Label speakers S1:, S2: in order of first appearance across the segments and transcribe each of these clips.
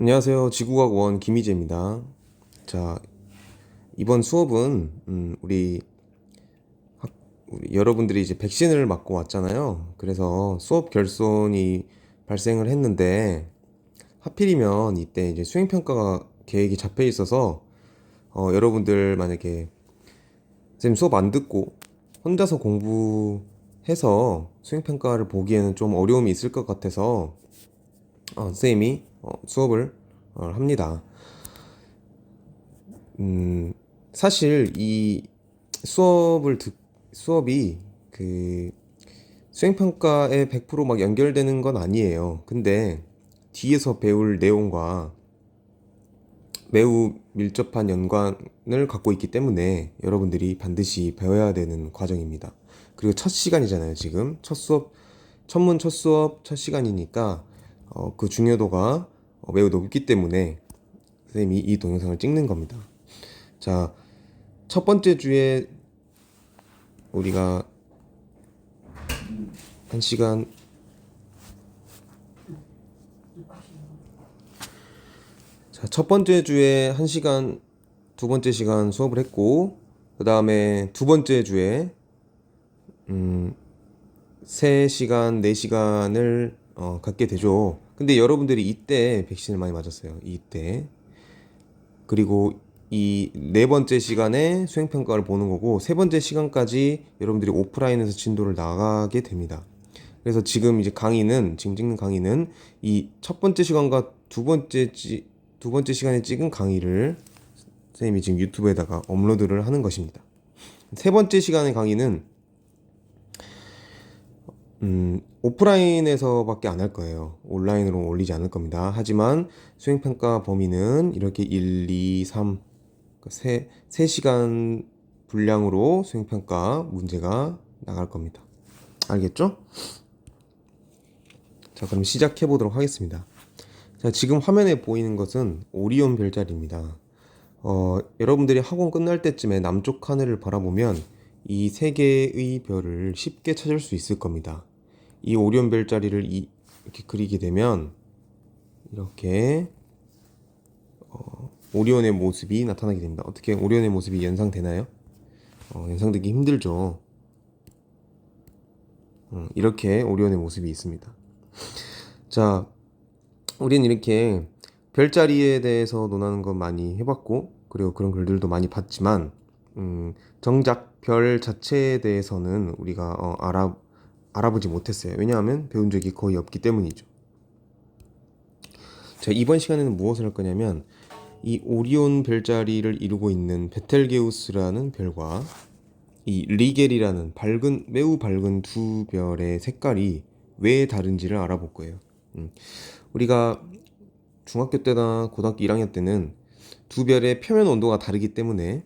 S1: 안녕하세요. 지구과학 원 김희재입니다. 자, 이번 수업은 우리 여러분들이 이제 백신을 맞고 왔잖아요. 그래서 수업 결손이 발생을 했는데 하필이면 이때 이제 수행평가가 계획이 잡혀 있어서 여러분들 만약에 선생님 수업 안 듣고 혼자서 공부해서 수행평가를 보기에는 좀 어려움이 있을 것 같아서 선생님이 수업을 합니다. 사실 이 수업이 그 수행평가에 100%막 연결되는 건 아니에요. 근데 뒤에서 배울 내용과 매우 밀접한 연관을 갖고 있기 때문에 여러분들이 반드시 배워야 되는 과정입니다. 그리고 첫 시간이잖아요, 지금. 첫문 첫 수업, 첫 시간이니까 그 중요도가 매우 높기 때문에 선생님이 이 동영상을 찍는 겁니다. 자, 첫 번째 주에 우리가 한 시간 첫 번째 주에 한 시간, 두 번째 시간 수업을 했고, 그 다음에 두 번째 주에 3시간, 4시간을 갖게 되죠. 근데 여러분들이 이때 백신을 많이 맞았어요. 이때. 그리고 이 네 번째 시간에 수행평가를 보는 거고, 세 번째 시간까지 여러분들이 오프라인에서 진도를 나가게 됩니다. 그래서 지금 이제 지금 찍는 강의는 이 첫 번째 시간과 두 번째 시간에 찍은 강의를 선생님이 지금 유튜브에다가 업로드를 하는 것입니다. 세 번째 시간의 강의는 오프라인에서밖에 안 할 거예요. 온라인으로 올리지 않을 겁니다. 하지만 수행평가 범위는 이렇게 1, 2, 3, 3시간 분량으로 수행평가 문제가 나갈 겁니다. 알겠죠? 자, 그럼 시작해 보도록 하겠습니다. 자, 지금 화면에 보이는 것은 오리온 별자리입니다. 여러분들이 학원 끝날 때쯤에 남쪽 하늘을 바라보면 이 세 개의 별을 쉽게 찾을 수 있을 겁니다. 이 오리온 별자리를 이렇게 그리게 되면 이렇게 오리온의 모습이 나타나게 됩니다. 어떻게 오리온의 모습이 연상되나요? 연상되기 힘들죠. 이렇게 오리온의 모습이 있습니다. 자, 우리는 이렇게 별자리에 대해서 논하는 건 많이 해봤고, 그리고 그런 글들도 많이 봤지만, 정작 별 자체에 대해서는 우리가 알아보지 못했어요. 왜냐하면 배운 적이 거의 없기 때문이죠. 자, 이번 시간에는 무엇을 할 거냐면, 이 오리온 별자리를 이루고 있는 베텔게우스라는 별과 이 리겔이라는 매우 밝은 두 별의 색깔이 왜 다른지를 알아볼 거예요. 우리가 중학교 때나 고등학교 1학년 때는 두 별의 표면 온도가 다르기 때문에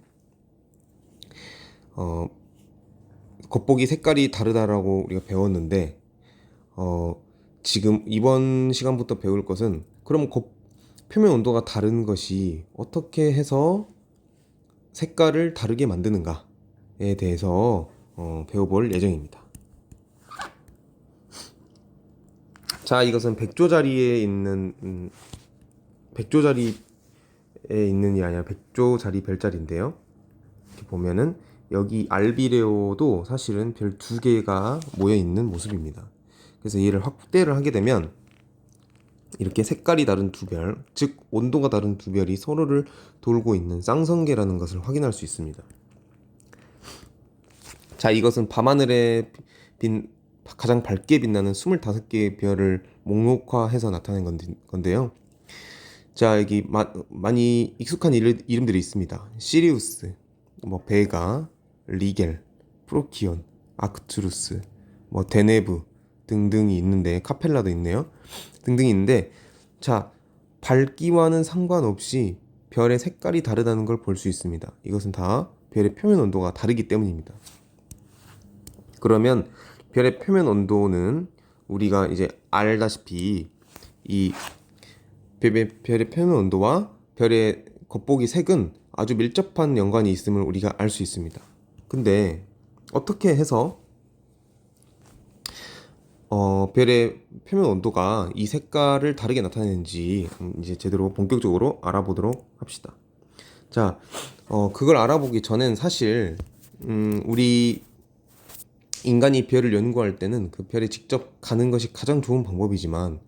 S1: 겉보기 색깔이 다르다라고 우리가 배웠는데 지금 이번 시간부터 배울 것은 그럼 표면 온도가 다른 것이 어떻게 해서 색깔을 다르게 만드는가에 대해서 배워볼 예정입니다. 자, 이것은 백조자리에 있는 일이 아니라 백조자리 별자리인데요. 이렇게 보면은 여기 알비레오도 사실은 별 두 개가 모여 있는 모습입니다. 그래서 얘를 확대를 하게 되면 이렇게 색깔이 다른 두 별, 즉 온도가 다른 두 별이 서로를 돌고 있는 쌍성계라는 것을 확인할 수 있습니다. 자, 이것은 밤하늘에 가장 밝게 빛나는 25개의 별을 목록화해서 나타낸 건데요. 자, 여기 많이 익숙한 이름들이 있습니다. 시리우스, 베가, 리겔, 프로키온, 아크투루스, 데네브 등등이 있는데, 카펠라도 있네요. 등등이 있는데, 자, 밝기와는 상관없이 별의 색깔이 다르다는 걸 볼 수 있습니다. 이것은 다 별의 표면 온도가 다르기 때문입니다. 그러면 별의 표면 온도는 우리가 이제 알다시피 이 별의 표면 온도와 별의 겉보기 색은 아주 밀접한 연관이 있음을 우리가 알 수 있습니다. 근데 어떻게 해서 별의 표면 온도가 이 색깔을 다르게 나타내는지 이제 제대로 본격적으로 알아보도록 합시다. 자, 그걸 알아보기 전엔 사실 우리 인간이 별을 연구할 때는 그 별에 직접 가는 것이 가장 좋은 방법이지만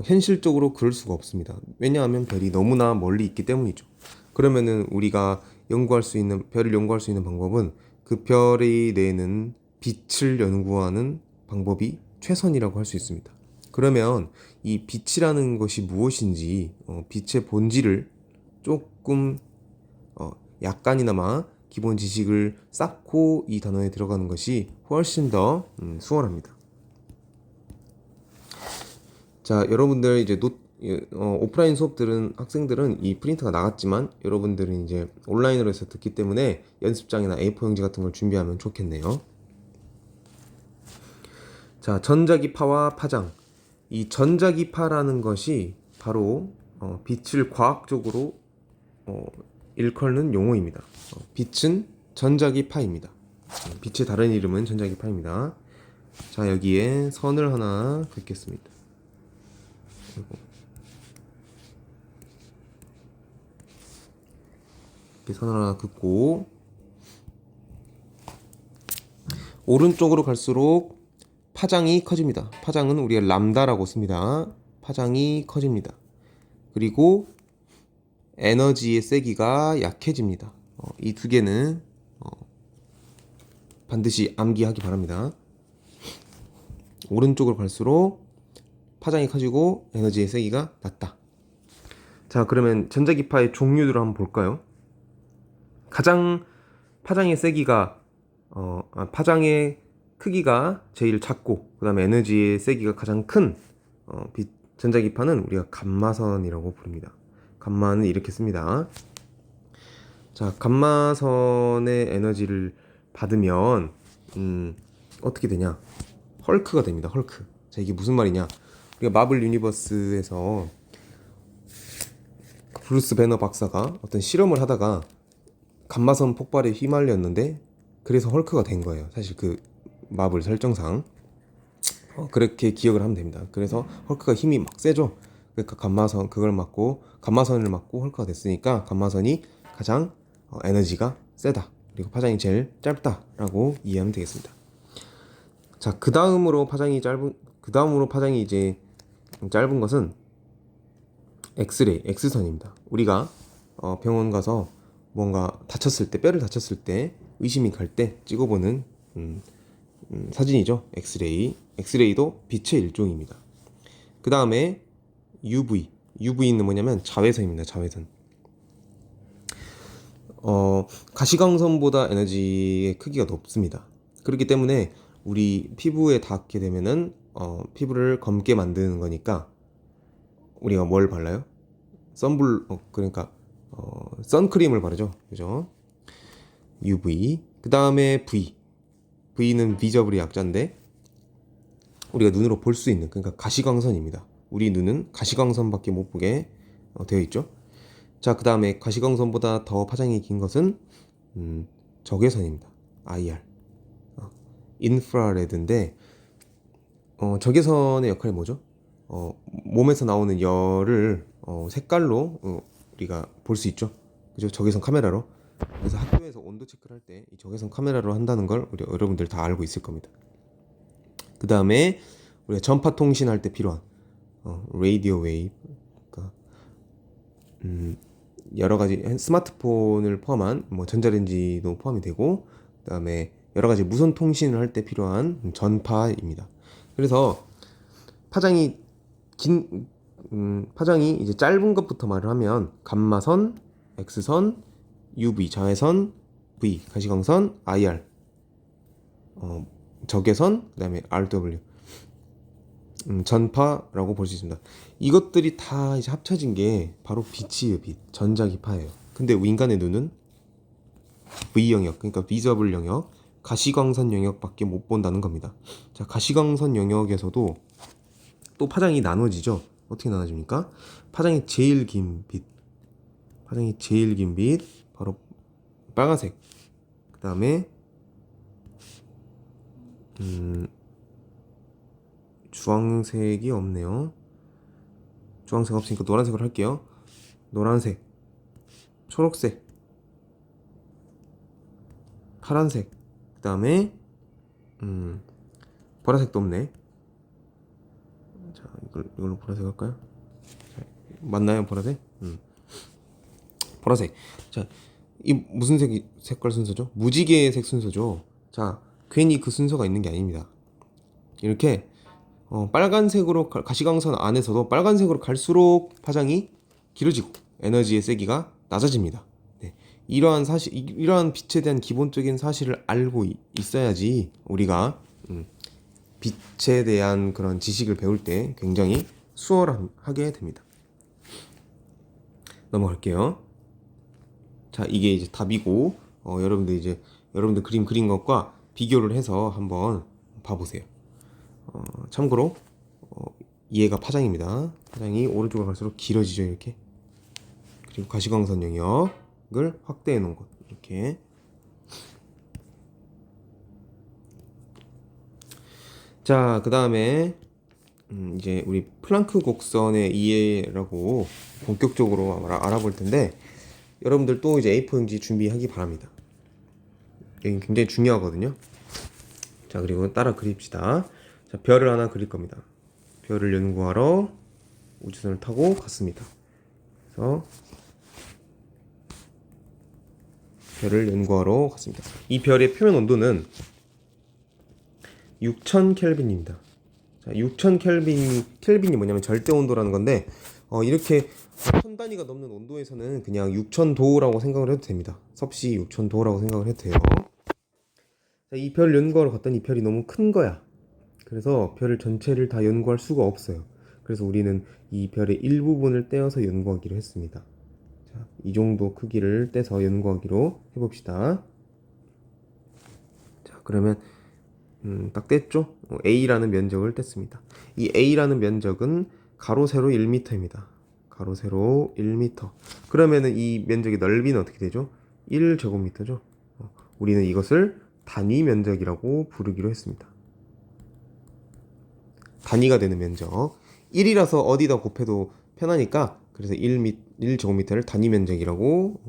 S1: 현실적으로 그럴 수가 없습니다. 왜냐하면 별이 너무나 멀리 있기 때문이죠. 그러면은 우리가 연구할 수 있는 별을 연구할 수 있는 방법은 그 별이 내는 빛을 연구하는 방법이 최선이라고 할 수 있습니다. 그러면 이 빛이라는 것이 무엇인지 빛의 본질을 조금 약간이나마 기본 지식을 쌓고 이 단어에 들어가는 것이 훨씬 더 수월합니다. 자, 여러분들 이제 오프라인 수업들은 학생들은 이 프린트가 나갔지만 여러분들은 이제 온라인으로 해서 듣기 때문에 연습장이나 A4 용지 같은 걸 준비하면 좋겠네요. 자, 전자기파와 파장. 이 전자기파라는 것이 바로 빛을 과학적으로 일컫는 용어입니다. 빛은 전자기파입니다. 빛의 다른 이름은 전자기파입니다. 자, 여기에 선을 하나 긋겠습니다. 이렇게 선을 하나 긋고 오른쪽으로 갈수록 파장이 커집니다. 파장은 우리가 람다라고 씁니다. 파장이 커집니다. 그리고 에너지의 세기가 약해집니다. 이 두 개는 반드시 암기하기 바랍니다. 오른쪽으로 갈수록 파장이 커지고 에너지의 세기가 낮다. 자, 그러면 전자기파의 종류들을 한번 볼까요? 가장 파장의 세기가 파장의 크기가 제일 작고 그 다음에 에너지의 세기가 가장 큰 전자기파는 우리가 감마선이라고 부릅니다. 감마는 이렇게 씁니다. 자, 감마선의 에너지를 받으면 어떻게 되냐? 헐크가 됩니다. 헐크. 자, 이게 무슨 말이냐? 우리가 마블 유니버스에서 브루스 배너 박사가 어떤 실험을 하다가 감마선 폭발에 휘말렸는데 그래서 헐크가 된 거예요. 사실 그 마블 설정상 그렇게 기억을 하면 됩니다. 그래서 헐크가 힘이 막 세죠. 그러니까 감마선을 맞고 헐크가 됐으니까 감마선이 가장 에너지가 세다. 그리고 파장이 제일 짧다라고 이해하면 되겠습니다. 자, 그 다음으로 파장이 이제 짧은 것은 엑스레이, X선입니다. 우리가 병원 가서 뭔가 뼈를 다쳤을 때 의심이 갈 때 찍어보는 사진이죠. 엑스레이도 빛의 일종입니다. 그 다음에 UV는 뭐냐면 자외선입니다. 자외선. 가시광선보다 에너지의 크기가 높습니다. 그렇기 때문에 우리 피부에 닿게 되면은 피부를 검게 만드는 거니까 우리가 뭘 발라요? 그러니까 선크림을 바르죠. 그죠? UV. 그 다음에 V는 비저블의 약자인데 우리가 눈으로 볼 수 있는, 그러니까 가시광선입니다. 우리 눈은 가시광선밖에 못 보게 되어 있죠. 자, 그 다음에 가시광선보다 더 파장이 긴 것은 적외선입니다. IR. 인프라레드인데 적외선의 역할이 뭐죠? 몸에서 나오는 열을 색깔로 우리가 볼 수 있죠. 그죠? 적외선 카메라로. 그래서 학교에서 온도 체크를 할 때 이 적외선 카메라로 한다는 걸 여러분들 다 알고 있을 겁니다. 그 다음에 우리가 전파 통신할 때 필요한 라디오 웨이브, 그러니까 여러 가지 스마트폰을 포함한 뭐 전자레인지도 포함이 되고, 그 다음에 여러 가지 무선 통신을 할 때 필요한 전파입니다. 그래서 파장이 이제 짧은 것부터 말을 하면 감마선, X선, UV 자외선, V 가시광선, IR 적외선, 그다음에 RW 전파라고 볼 수 있습니다. 이것들이 다 이제 합쳐진 게 바로 빛이에요. 전자기파예요. 근데 인간의 눈은 V 영역, 그러니까 비저블 영역, 가시광선 영역밖에 못 본다는 겁니다. 자, 가시광선 영역에서도 또 파장이 나눠지죠. 어떻게 나눠집니까? 파장이 제일 긴 빛 바로 빨간색. 그 다음에 주황색이 없네요. 주황색 없으니까 노란색으로 할게요. 노란색, 초록색, 파란색, 그 다음에 보라색도 없네. 자, 이걸로 보라색 할까요? 자, 맞나요, 보라색? 보라색. 자, 이 무슨 색깔 순서죠? 무지개색 순서죠. 자, 괜히 그 순서가 있는 게 아닙니다. 이렇게 빨간색으로 가시광선 안에서도 빨간색으로 갈수록 파장이 길어지고 에너지의 세기가 낮아집니다. 네. 이러한 빛에 대한 기본적인 사실을 알고 있어야지 우리가 빛에 대한 그런 지식을 배울 때 굉장히 수월하게 됩니다. 넘어갈게요. 자, 이게 이제 답이고 여러분들 그림 그린 것과 비교를 해서 한번 봐보세요. 참고로 얘가 파장입니다. 파장이 오른쪽으로 갈수록 길어지죠, 이렇게. 그리고 가시광선 영역을 확대해 놓은 것, 이렇게. 자, 그 다음에 이제 우리 플랑크 곡선의 이해라고 본격적으로 알아볼 텐데, 여러분들 또 이제 A4 용지 준비하기 바랍니다. 여기 굉장히 중요하거든요. 자, 그리고 따라 그립시다. 자, 별을 하나 그릴 겁니다. 별을 연구하러 우주선을 타고 갔습니다. 그래서 별을 연구하러 갔습니다. 이 별의 표면 온도는 6000 켈빈입니다. 자, 6000 켈빈이 뭐냐면 절대 온도라는 건데, 이렇게 1000 단위가 넘는 온도에서는 그냥 6000도라고 생각을 해도 됩니다. 섭씨 6000도라고 생각을 해도 돼요. 자, 이 별 연구하러 갔더니 이 별이 너무 큰 거야. 그래서 별을 전체를 다 연구할 수가 없어요. 그래서 우리는 이 별의 일부분을 떼어서 연구하기로 했습니다. 자, 이 정도 크기를 떼서 연구하기로 해봅시다. 자, 그러면 딱 뗐죠? A라는 면적을 뗐습니다. 이 A라는 면적은 가로 세로 1m입니다. 가로 세로 1m. 그러면은 이 면적의 넓이는 어떻게 되죠? 1제곱미터죠. 우리는 이것을 단위 면적이라고 부르기로 했습니다. 단위가 되는 면적. 1이라서 어디다 곱해도 편하니까 그래서 1제곱미터를 단위 면적이라고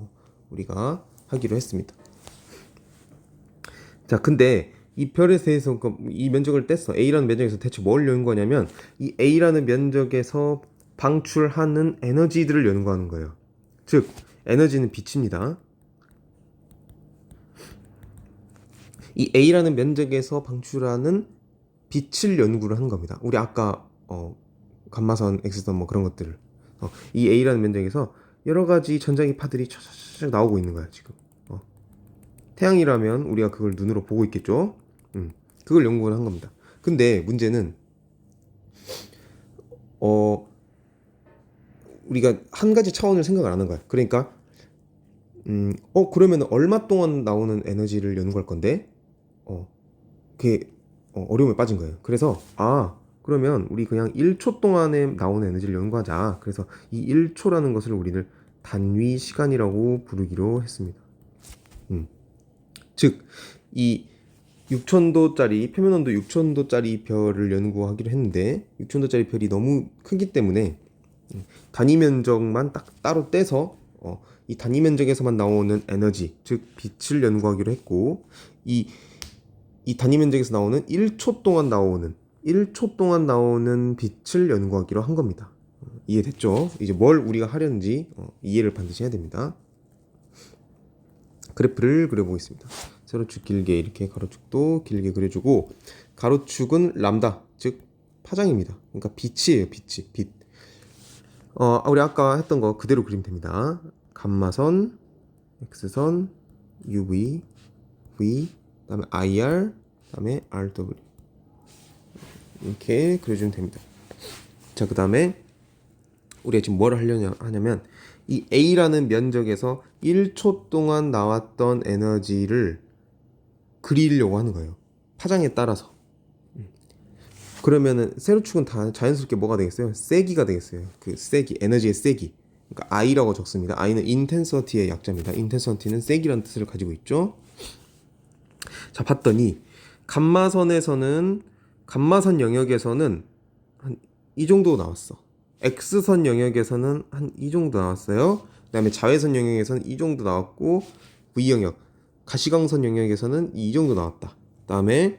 S1: 우리가 하기로 했습니다. 자, 근데 이 별에 대해서 이 면적을 뗐어. A라는 면적에서 대체 뭘 연구하냐면 이 A라는 면적에서 방출하는 에너지들을 연구하는 거예요. 즉, 에너지는 빛입니다. 이 A라는 면적에서 방출하는 빛을 연구를 하는 겁니다. 우리 아까 감마선, X선 뭐 그런 것들을 이 A라는 면적에서 여러 가지 전자기파들이 쫙쫙 나오고 있는 거야, 지금. 태양이라면 우리가 그걸 눈으로 보고 있겠죠. 그걸 연구를 한 겁니다. 근데 문제는 우리가 한 가지 차원을 생각을 안 한 거야. 그러니까 그러면 얼마 동안 나오는 에너지를 연구할 건데 그게 어려움에 빠진 거예요. 그래서 그러면 우리 그냥 1초 동안에 나오는 에너지를 연구하자. 그래서 이 1초라는 것을 우리는 단위 시간이라고 부르기로 했습니다. 즉, 이 6000도짜리 표면 온도 6000도짜리 별을 연구하기로 했는데 6000도짜리 별이 너무 크기 때문에 단위 면적만 딱 따로 떼서 이 단위 면적에서만 나오는 에너지, 즉 빛을 연구하기로 했고, 이 단위 면적에서 나오는 1초 동안 나오는 빛을 연구하기로 한 겁니다. 이해됐죠? 이제 뭘 우리가 하려는지 이해를 반드시 해야 됩니다. 그래프를 그려보겠습니다. 세로축 길게 이렇게 가로축도 길게 그려주고, 가로축은 람다, 즉 파장입니다. 그러니까 빛이에요. 빛. 우리 아까 했던 거 그대로 그리면 됩니다. 감마선, X선, UV, V, 그다음에 IR, 그다음에 RW 이렇게 그려주면 됩니다. 자, 그다음에 우리가 지금 뭘 하냐면 이 A라는 면적에서 1초 동안 나왔던 에너지를 그리려고 하는 거예요. 파장에 따라서. 그러면은 세로축은 다 자연스럽게 뭐가 되겠어요? 세기가 되겠어요. 그 세기, 에너지의 세기. 그러니까 I라고 적습니다. I는 intensity의 약자입니다. intensity는 세기라는 뜻을 가지고 있죠. 자, 봤더니 감마선 영역에서는 이 정도 나왔어. X선 영역에서는 한 이 정도 나왔어요. 그 다음에 자외선 영역에서는 이 정도 나왔고, V 영역, 가시광선 영역에서는 이 정도 나왔다. 그 다음에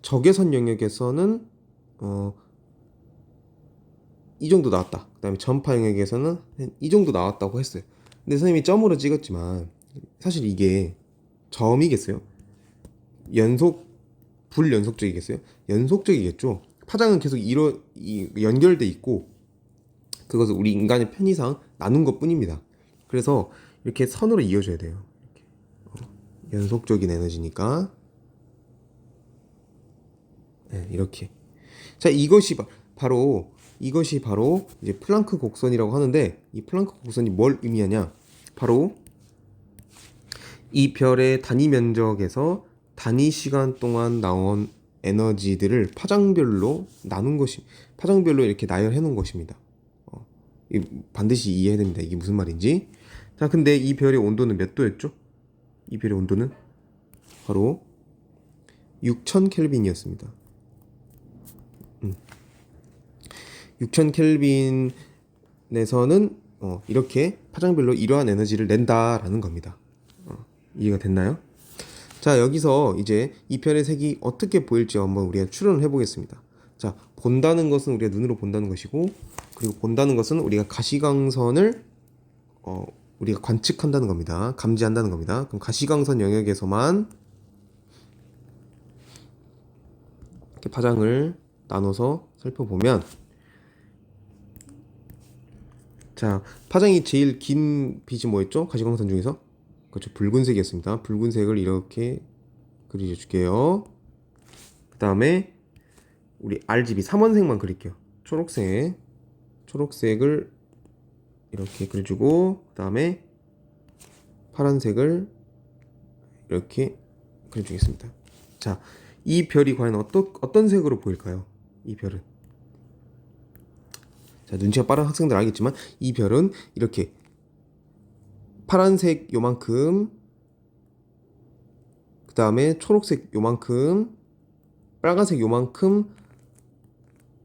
S1: 적외선 영역에서는 이 정도 나왔다. 그 다음에 전파 영역에서는 이 정도 나왔다고 했어요. 근데 선생님이 점으로 찍었지만 사실 이게 점이겠어요? 불연속적이겠어요? 연속적이겠죠. 파장은 계속 연결돼 있고, 그것을 우리 인간의 편의상 나눈 것 뿐입니다. 그래서 이렇게 선으로 이어져야 돼요. 연속적인 에너지니까. 네, 이렇게. 자, 이것이 바로 이제 플랑크 곡선이라고 하는데, 이 플랑크 곡선이 뭘 의미하냐? 바로 이 별의 단위 면적에서 단위 시간 동안 나온 에너지들을 파장별로 이렇게 나열해 놓은 것입니다. 반드시 이해해야 됩니다. 이게 무슨 말인지. 자, 근데 이 별의 온도는 몇 도였죠? 이 별의 온도는 바로 6000 켈빈이었습니다. 6000 켈빈에서는 이렇게 파장별로 이러한 에너지를 낸다라는 겁니다. 이해가 됐나요? 자, 여기서 이제 이 별의 색이 어떻게 보일지 한번 우리가 추론을 해보겠습니다. 자, 본다는 것은 우리가 눈으로 본다는 것이고, 그리고 본다는 것은 우리가 가시광선을 우리가 관측한다는 겁니다. 감지한다는 겁니다. 그럼 가시광선 영역에서만 이렇게 파장을 나눠서 살펴보면, 자, 파장이 제일 긴 빛이 뭐였죠? 가시광선 중에서? 그렇죠. 붉은색이었습니다. 붉은색을 이렇게 그려줄게요. 그 다음에 우리 RGB 3원색만 그릴게요. 초록색을 이렇게 그려주고, 그 다음에 파란색을 이렇게 그려주겠습니다. 자, 이 별이 과연 어떤 색으로 보일까요? 이 별은, 자, 눈치가 빠른 학생들 알겠지만 이 별은 이렇게 파란색 요만큼, 그 다음에 초록색 요만큼, 빨간색 요만큼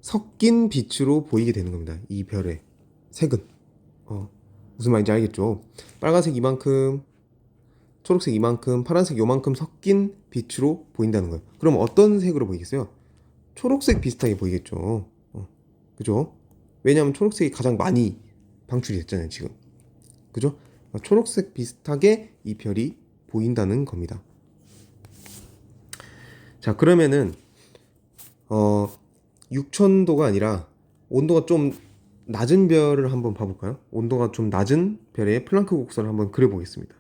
S1: 섞인 빛으로 보이게 되는 겁니다. 이 별의 색은 무슨 말인지 알겠죠? 빨간색 이만큼, 초록색 이만큼, 파란색 요만큼 섞인 빛으로 보인다는 거예요. 그럼 어떤 색으로 보이겠어요? 초록색 비슷하게 보이겠죠. 그죠? 왜냐하면 초록색이 가장 많이 방출이 됐잖아요, 지금. 그죠? 초록색 비슷하게 이 별이 보인다는 겁니다. 자, 그러면은 6000도가 아니라 온도가 좀 낮은 별을 한번 봐볼까요? 온도가 좀 낮은 별의 플랑크 곡선을 한번 그려보겠습니다.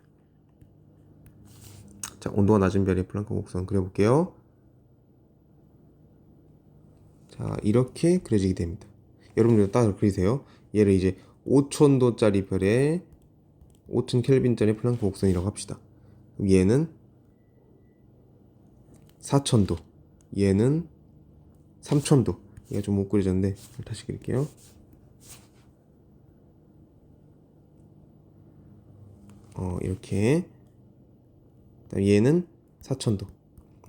S1: 자, 온도가 낮은 별의 플랑크 곡선 그려볼게요. 자, 이렇게 그려지게 됩니다. 여러분들도 따라 그리세요. 얘를 이제 5000도짜리 별의 5000 켈빈짜리 플랑크 곡선이라고 합시다. 그럼 얘는 4000도, 얘는 3000도. 얘가 좀 못 그려졌는데 다시 그릴게요. 이렇게. 그다음 얘는 4000도.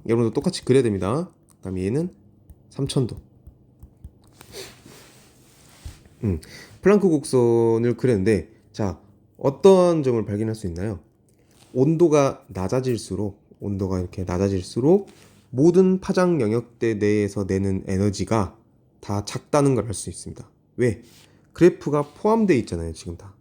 S1: 여러분도 똑같이 그려야 됩니다. 그다음 얘는 3000도. 플랑크 곡선을 그렸는데, 자, 어떤 점을 발견할 수 있나요? 온도가 이렇게 낮아질수록 모든 파장 영역대 내에서 내는 에너지가 다 작다는 걸 알 수 있습니다. 왜? 그래프가 포함되어 있잖아요, 지금 다.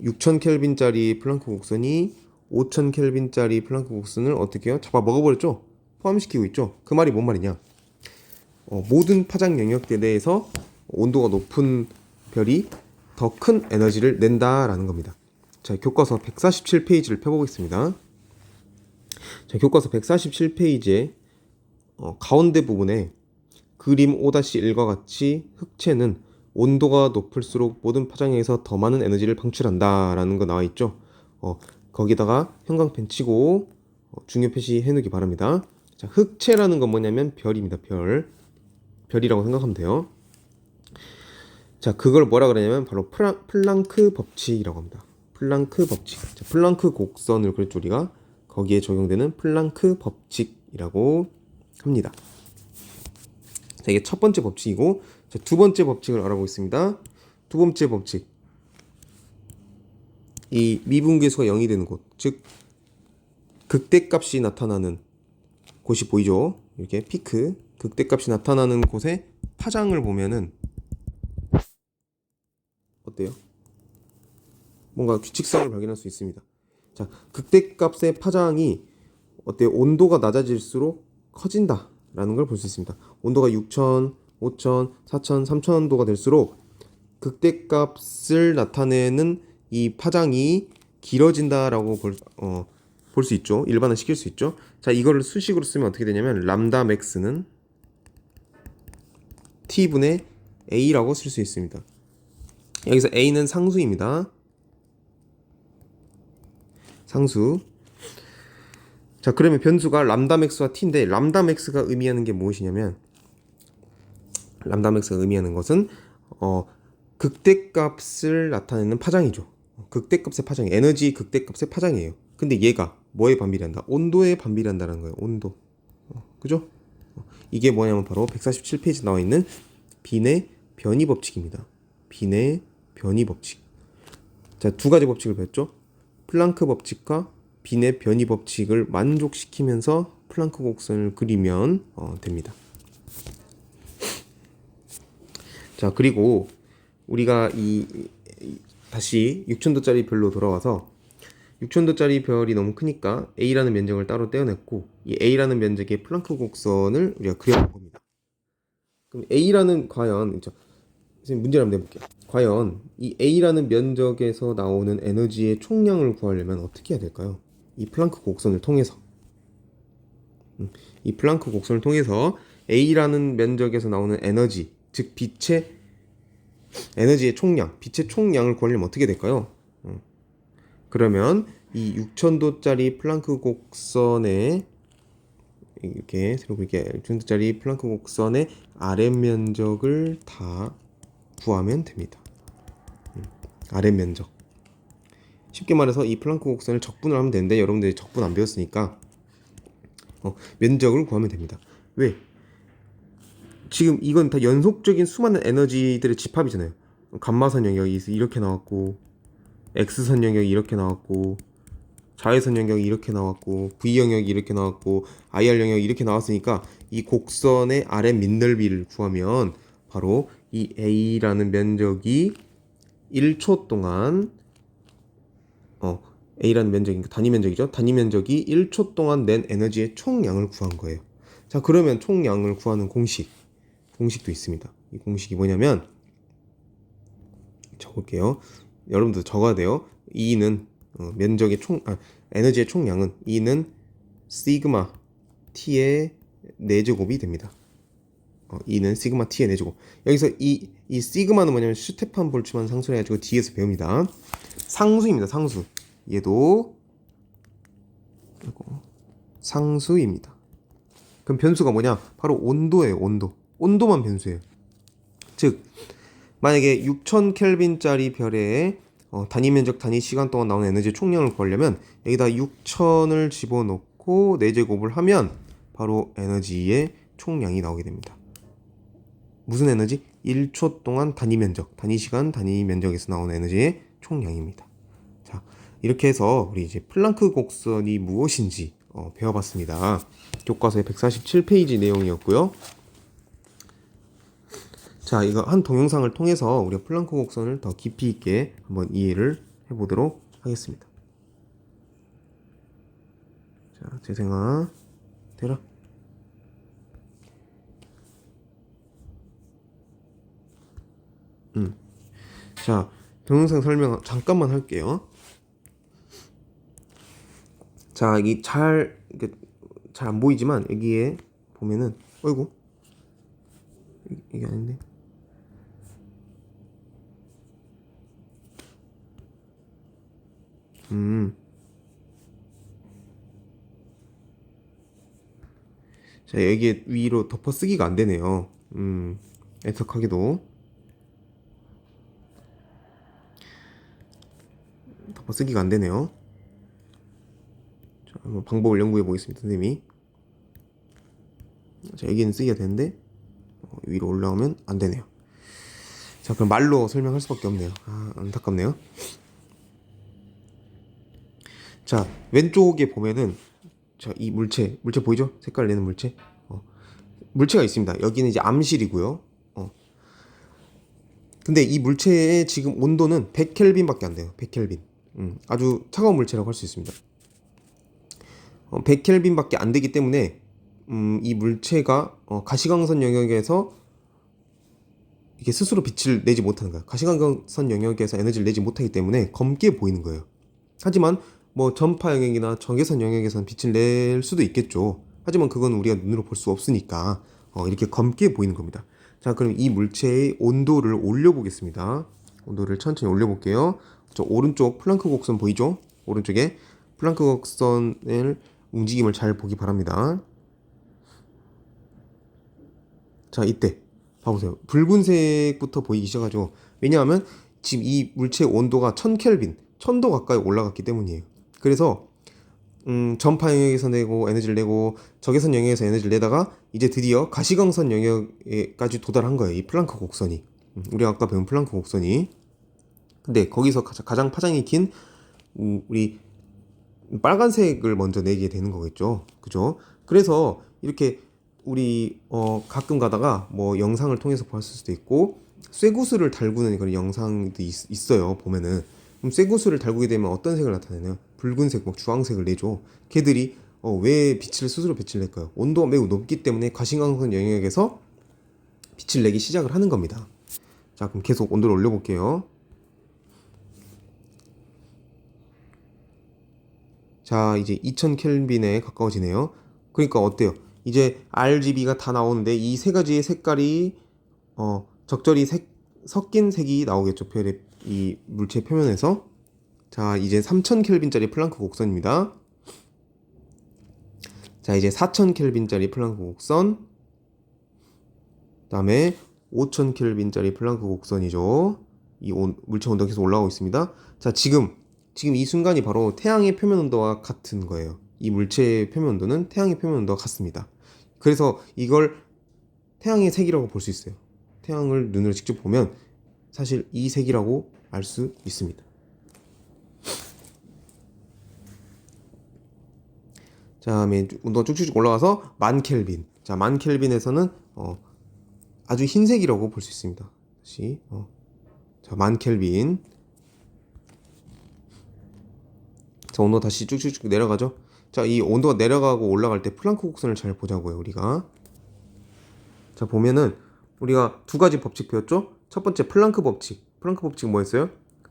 S1: 6000 켈빈짜리 플랑크 곡선이 5000 켈빈짜리 플랑크 곡선을 어떻게 해요? 잡아 먹어버렸죠? 포함시키고 있죠? 그 말이 뭔 말이냐? 모든 파장 영역대 내에서 온도가 높은 별이 더 큰 에너지를 낸다라는 겁니다. 자, 교과서 147페이지를 펴보겠습니다. 자, 교과서 147페이지에 가운데 부분에 그림 5-1과 같이 흑체는 온도가 높을수록 모든 파장에서 더 많은 에너지를 방출한다 라는 거 나와 있죠. 거기다가 형광펜 치고 중요 표시해 놓기 바랍니다. 자, 흑체라는 건 뭐냐면 별입니다. 별이라고 생각하면 돼요. 자, 그걸 뭐라 그러냐면 바로 플랑크 법칙이라고 합니다. 플랑크 법칙. 자, 플랑크 곡선을 그렸죠, 우리가. 거기에 적용되는 플랑크 법칙이라고 합니다. 자, 이게 첫 번째 법칙이고, 자, 두 번째 법칙을 알아보겠습니다. 두 번째 법칙. 이 미분계수가 0이 되는 곳, 즉 극대값이 나타나는 곳이 보이죠? 이렇게 피크, 극대값이 나타나는 곳에 파장을 보면은 어때요? 뭔가 규칙성을 발견할 수 있습니다. 자, 극대값의 파장이 어때요? 온도가 낮아질수록 커진다라는 걸 볼 수 있습니다. 온도가 6000, 5000, 4000, 3000도가 될수록 극대값을 나타내는 이 파장이 길어진다라고 볼 수 있죠. 일반화 시킬 수 있죠. 자, 이거를 수식으로 쓰면 어떻게 되냐면 람다 맥스는 t분의 a라고 쓸 수 있습니다. 여기서 a는 상수입니다. 상수. 자, 그러면 변수가 람다 맥스와 t인데 람다 맥스가 의미하는 게 무엇이냐면 람다 맥스가 의미하는 것은 극대값을 나타내는 파장이죠. 극대값의 파장이 에너지 극대값의 파장이에요. 근데 얘가 뭐에 반비례한다? 온도에 반비례한다는 거예요. 온도. 그죠? 이게 뭐냐면 바로 147페이지 나와 있는 빈의 변이 법칙입니다. 빈의 변이 법칙. 자, 두 가지 법칙을 배웠죠. 플랑크 법칙과 빈의 변이 법칙을 만족시키면서 플랑크 곡선을 그리면 됩니다. 자, 그리고 우리가 다시 6000도짜리 별로 돌아와서 6000도짜리 별이 너무 크니까 A라는 면적을 따로 떼어냈고 이 A라는 면적의 플랑크 곡선을 우리가 그려볼 겁니다. 그럼 A라는 과연 선생님 문제를 한번 내볼게요. 과연 이 A라는 면적에서 나오는 에너지의 총량을 구하려면 어떻게 해야 될까요? 이 플랑크 곡선을 통해서 이 플랑크 곡선을 통해서 A라는 면적에서 나오는 에너지, 즉 빛의 에너지의 총량, 빛의 총량을 구하려면 어떻게 될까요? 그러면 이 6000도짜리 플랑크 곡선에 이렇게 새로 그릴게요. 6000도짜리 플랑크 곡선의 아랫면적을 다 구하면 됩니다. 아랫면적. 쉽게 말해서 이 플랑크 곡선을 적분을 하면 되는데 여러분들이 적분 안 배웠으니까 면적을 구하면 됩니다. 왜? 지금 이건 다 연속적인 수많은 에너지들의 집합이잖아요. 감마선 영역이 이렇게 나왔고 X선 영역이 이렇게 나왔고 자외선 영역이 이렇게 나왔고 V 영역이 이렇게 나왔고 IR 영역이 이렇게 나왔으니까 이 곡선의 아래 밑넓이를 구하면 바로 이 A라는 면적이 1초 동안 A라는 면적이 단위 면적이죠. 단위 면적이 1초 동안 낸 에너지의 총량을 구한 거예요. 자, 그러면 총량을 구하는 공식도 있습니다. 이 공식이 뭐냐면 적을게요. 여러분도 적어야 돼요. E는 면적의 에너지의 총량은 E는 시그마 T의 4제곱이 됩니다. E는 시그마 T의 4제곱. 여기서 이 시그마는 뭐냐면 슈테판 볼츠만 상수를 해가지고 뒤에서 배웁니다. 상수입니다. 상수. 얘도 상수입니다. 그럼 변수가 뭐냐? 바로 온도예요. 온도만 변수예요. 즉 만약에 6000켈빈짜리 별의 단위 면적 단위 시간 동안 나오는 에너지 총량을 구하려면 여기다 6000을 집어넣고 4제곱을 하면 바로 에너지의 총량이 나오게 됩니다. 무슨 에너지? 1초 동안 단위 면적, 단위 시간, 단위 면적에서 나오는 에너지의 총량입니다. 자, 이렇게 해서 우리 이제 플랑크 곡선이 무엇인지 배워봤습니다. 교과서의 147페이지 내용이었고요. 자, 이거 한 동영상을 통해서 우리가 플랑크 곡선을 더 깊이 있게 한번 이해를 해보도록 하겠습니다. 자, 재생아, 되라. 자, 동영상 설명 잠깐만 할게요. 자, 이 잘 안 보이지만 여기에 보면은 어이구 이게 아닌데. 자, 여기에 위로 덮어쓰기가 안 되네요. 애석하게도 덮어쓰기가 안 되네요. 자, 한번 방법을 연구해 보겠습니다, 선생님이. 자, 여기는 쓰기가 되는데 위로 올라오면 안 되네요. 자, 그럼 말로 설명할 수밖에 없네요. 아, 안타깝네요. 자, 왼쪽에 보면은 자, 이 물체 보이죠? 색깔 내는 물체. 물체가 있습니다. 여기는 이제 암실이고요. 근데 이 물체의 지금 온도는 100켈빈밖에 안 돼요. 100켈빈. 아주 차가운 물체라고 할 수 있습니다. 100켈빈밖에 안 되기 때문에 이 물체가 가시광선 영역에서 이게 스스로 빛을 내지 못하는 거야. 가시광선 영역에서 에너지를 내지 못하기 때문에 검게 보이는 거예요. 하지만 뭐 전파 영역이나 적외선 영역에서는 빛을 낼 수도 있겠죠. 하지만 그건 우리가 눈으로 볼 수 없으니까 이렇게 검게 보이는 겁니다. 자, 그럼 이 물체의 온도를 올려보겠습니다. 온도를 천천히 올려볼게요. 저 오른쪽 플랑크 곡선 보이죠? 오른쪽에 플랑크 곡선을 움직임을 잘 보기 바랍니다. 자, 이때 봐보세요. 붉은색부터 보이기 시작하죠. 왜냐하면 지금 이 물체의 온도가 1000켈빈, 1000도 가까이 올라갔기 때문이에요. 그래서 전파 영역에서 내고 에너지를 내고 적외선 영역에서 에너지를 내다가 이제 드디어 가시광선 영역에까지 도달한 거예요. 이 플랑크 곡선이. 우리가 아까 배운 플랑크 곡선이. 근데 거기서 가장 파장이 긴 우리 빨간색을 먼저 내게 되는 거겠죠. 그죠? 그래서 이렇게 우리 가끔 가다가 뭐 영상을 통해서 봤을 수도 있고 쇠구슬을 달구는 그런 영상도 있어요. 보면은 그럼 쇠구슬을 달구게 되면 어떤 색을 나타내나요? 붉은색, 뭐 주황색을 내죠. 걔들이 왜 빛을 스스로 빛을 낼까요? 온도가 매우 높기 때문에 가시광선 영역에서 빛을 내기 시작을 하는 겁니다. 자, 그럼 계속 온도를 올려볼게요. 자, 이제 2000켈빈에 가까워지네요. 그러니까 어때요? 이제 RGB가 다 나오는데 이 세 가지의 색깔이 적절히 섞인 색이 나오겠죠. 별의 이 물체 표면에서. 자, 이제 3000켈빈짜리 플랑크 곡선입니다. 자, 이제 4000켈빈짜리 플랑크 곡선. 그다음에 5000켈빈짜리 플랑크 곡선이죠. 이 물체 온도가 계속 올라가고 있습니다. 자, 지금 이 순간이 바로 태양의 표면 온도와 같은 거예요. 이 물체의 표면 온도는 태양의 표면 온도와 같습니다. 그래서 이걸 태양의 색이라고 볼 수 있어요. 태양을 눈으로 직접 보면 사실 이 색이라고 알 수 있습니다. 자, 다음에 온도가 쭉쭉 올라가서 10,000켈빈. 자, 10,000켈빈에서는 아주 흰색이라고 볼 수 있습니다. 다시 자, 10,000켈빈. 자, 온도 다시 쭉쭉쭉 내려가죠. 자, 이 온도가 내려가고 올라갈 때 플랑크 곡선을 잘 보자고요, 우리가. 자, 보면은 우리가 두 가지 법칙 배웠죠? 첫 번째 플랑크 법칙. 플랑크 법칙 뭐였어요?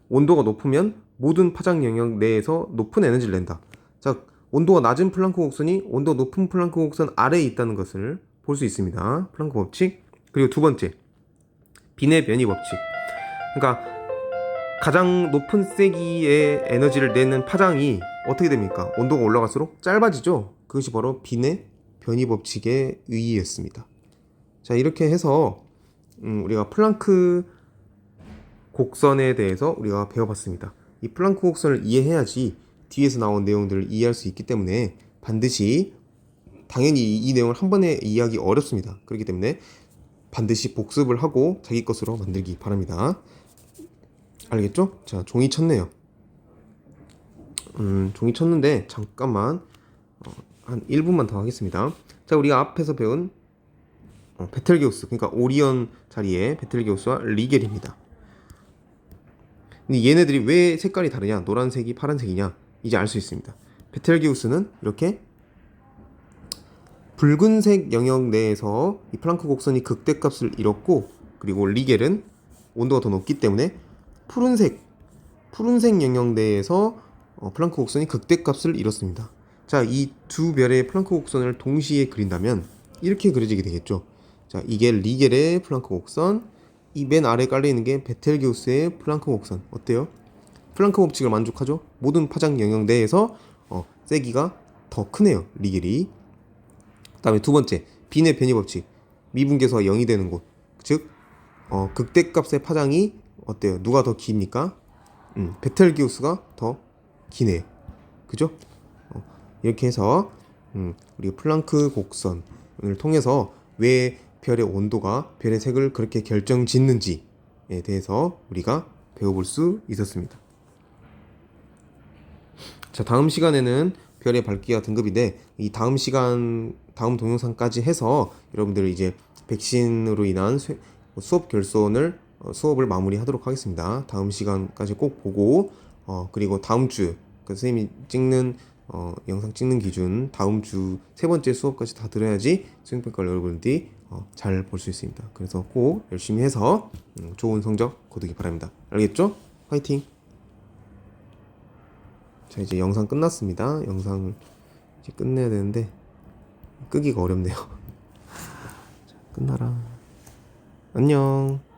S1: 온도가 높으면 모든 파장 영역 내에서 높은 에너지를 낸다. 자, 온도가 낮은 플랑크 곡선이 온도 높은 플랑크 곡선 아래에 있다는 것을 볼 수 있습니다. 플랑크 법칙. 그리고 두 번째, 빈의 변이 법칙. 그러니까 가장 높은 세기의 에너지를 내는 파장이 어떻게 됩니까? 온도가 올라갈수록 짧아지죠. 그것이 바로 빈의 변이 법칙의 의의였습니다. 자, 이렇게 해서 우리가 플랑크 곡선에 대해서 우리가 배워봤습니다. 이 플랑크 곡선을 이해해야지 뒤에서 나온 내용들을 이해할 수 있기 때문에 반드시, 당연히 이 내용을 한 번에 이해하기 어렵습니다. 그렇기 때문에 반드시 복습을 하고 자기 것으로 만들기 바랍니다. 알겠죠? 자, 종이 쳤네요. 종이 쳤는데 잠깐만 한 1분만 더 하겠습니다. 자, 우리가 앞에서 배운 베텔게우스, 그러니까 오리온 자리의 베텔게우스와 리겔입니다. 근데 얘네들이 왜 색깔이 다르냐, 노란색이 파란색이냐, 이제 알 수 있습니다. 베텔게우스는 이렇게 붉은색 영역 내에서 이 플랑크 곡선이 극대값을 잃었고, 그리고 리겔은 온도가 더 높기 때문에 푸른색 영역 내에서 플랑크 곡선이 극대값을 잃었습니다. 자, 이 두 별의 플랑크 곡선을 동시에 그린다면 이렇게 그려지게 되겠죠. 자, 이게 리겔의 플랑크 곡선, 이 맨 아래에 깔려있는 게 베텔게우스의 플랑크 곡선. 어때요? 플랑크 법칙을 만족하죠? 모든 파장 영역 내에서 세기가 더 크네요, 리겔이. 그 다음에 두 번째, 빈의 변이 법칙. 미분계수가 0이 되는 곳, 즉 극대값의 파장이 어때요? 누가 더 깁니까? 베텔게우스가 더 기네요. 그죠? 이렇게 해서 우리 플랑크 곡선을 통해서 왜 별의 온도가 별의 색을 그렇게 결정짓는지 대해서 우리가 배워볼 수 있었습니다. 자, 다음 시간에는 별의 밝기와 등급인데 이 다음 동영상까지 해서 여러분들 이제 백신으로 인한 수업 결손을 수업을 마무리하도록 하겠습니다. 다음 시간까지 꼭 보고 그리고 다음 주 선생님이 찍는 영상 찍는 기준 다음 주 세 번째 수업까지 다 들어야지 수행평가를 여러분들이 잘 볼 수 있습니다. 그래서 꼭 열심히 해서 좋은 성적 거두기 바랍니다. 알겠죠? 화이팅! 자, 이제 영상 끝났습니다. 영상을 이제 끝내야 되는데 끄기가 어렵네요. 자, 끝나라. 안녕.